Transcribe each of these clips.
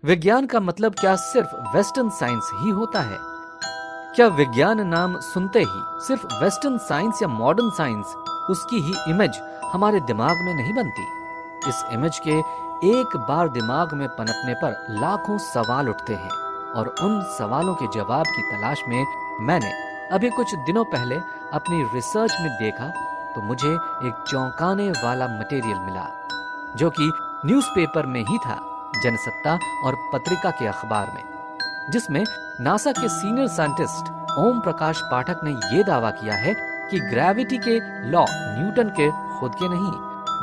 विज्ञान का मतलब क्या सिर्फ वेस्टर्न साइंस ही होता है? क्या विज्ञान नाम सुनते ही सिर्फ वेस्टर्न साइंस या मॉडर्न साइंस उसकी ही इमेज हमारे दिमाग में नहीं बनती? इस इमेज के एक बार दिमाग में पनपने पर लाखों सवाल उठते हैं और उन सवालों के जवाब की तलाश में मैंने अभी कुछ दिनों पहले अपनी रिसर्च में देखा तो मुझे एक चौंकाने वाला मटेरियल मिला जो कि न्यूज़पेपर में ही था, जनसत्ता और पत्रिका के अखबार में, जिसमें नासा के सीनियर साइंटिस्ट ओम प्रकाश पाठक ने यह दावा किया है कि ग्रेविटी के लॉ न्यूटन के खुद के नहीं,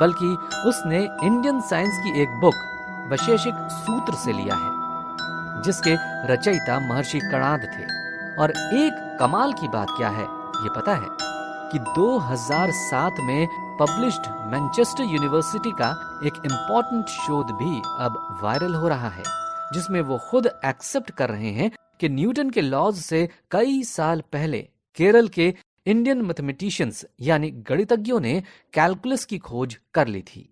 बल्कि उसने इंडियन साइंस की एक बुक वैशेषिक सूत्र से लिया है, जिसके रचयिता महर्षि कणाद थे। और एक कमाल की बात क्या है, ये पता है कि 2007 में पब्लिश्ड मैनचेस्टर यूनिवर्सिटी का एक इंपॉर्टेंट शोध भी अब वायरल हो रहा है, जिसमें वो खुद एक्सेप्ट कर रहे हैं कि न्यूटन के लॉज से कई साल पहले केरल के इंडियन मैथमेटिशियंस यानी गणितज्ञों ने कैलकुलस की खोज कर ली थी।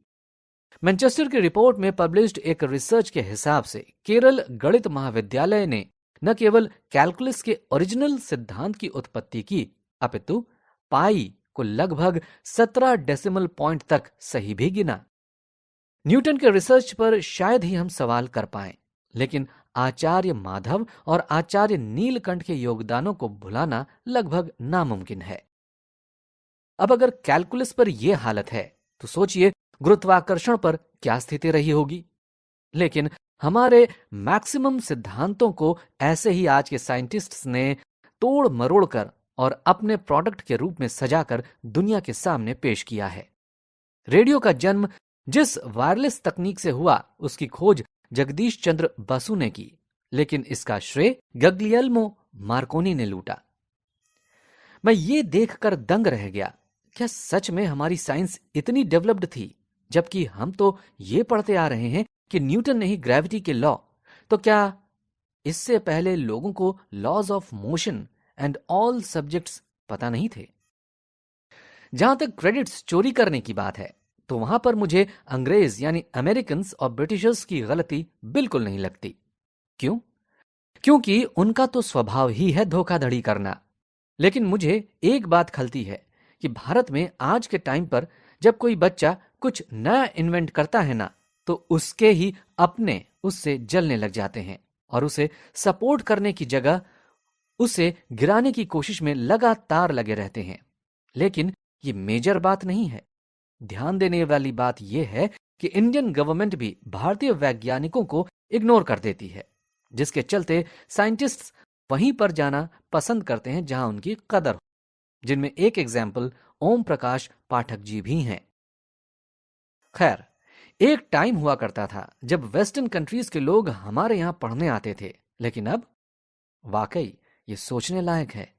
मैनचेस्टर की रिपोर्ट में पब्लिश्ड एक रिसर्च के हिसाब से केरल गणित महाविद्यालय ने न केवल कैलकुलस के ओरिजिनल सिद्धांत की उत्पत्ति की, अपितु पाई को लगभग 17 डेसिमल पॉइंट तक सही भी गिना। न्यूटन के रिसर्च पर शायद ही हम सवाल कर पाए, लेकिन आचार्य माधव और आचार्य नीलकंठ के योगदानों को भुलाना लगभग नामुमकिन है। अब अगर कैलकुलस पर यह हालत है तो सोचिए गुरुत्वाकर्षण पर क्या स्थिति रही होगी। लेकिन हमारे मैक्सिमम सिद्धांतों को ऐसे ही आज के साइंटिस्ट्स ने तोड़ मरोड़ कर और अपने प्रोडक्ट के रूप में सजाकर दुनिया के सामने पेश किया है। रेडियो का जन्म जिस वायरलेस तकनीक से हुआ उसकी खोज जगदीश चंद्र बसु ने की, लेकिन इसका श्रेय गग्लियल्मो मार्कोनी ने लूटा। मैं ये देखकर दंग रह गया, क्या सच में हमारी साइंस इतनी डेवलप्ड थी, जबकि हम तो ये पढ़ते आ रहे हैं कि न्यूटन ने ही ग्रेविटी के लॉ। तो क्या इससे पहले लोगों को laws of motion and all subjects पता नहीं थे? जहां तक क्रेडिट्स चोरी करने की बात है तो वहां पर मुझे अंग्रेज यानी अमेरिकन और ब्रिटिशर्स की गलती बिल्कुल नहीं लगती। क्यों? क्योंकि उनका तो स्वभाव ही है धोखाधड़ी करना। लेकिन मुझे एक बात खलती है कि भारत में आज के टाइम पर जब कोई बच्चा कुछ नया इन्वेंट करता है ना, तो उसके ही अपने उससे जलने लग जाते हैं और उसे सपोर्ट करने की जगह उसे गिराने की कोशिश में लगातार लगे रहते हैं। लेकिन ये मेजर बात नहीं है। ध्यान देने वाली बात यह है कि इंडियन गवर्नमेंट भी भारतीय वैज्ञानिकों को इग्नोर कर देती है, जिसके चलते साइंटिस्ट्स वहीं पर जाना पसंद करते हैं जहां उनकी कदर हो, जिनमें एक एग्जाम्पल ओम प्रकाश पाठक जी भी हैं। खैर, एक टाइम हुआ करता था जब वेस्टर्न कंट्रीज के लोग हमारे यहां पढ़ने आते थे, लेकिन अब वाकई ये सोचने लायक है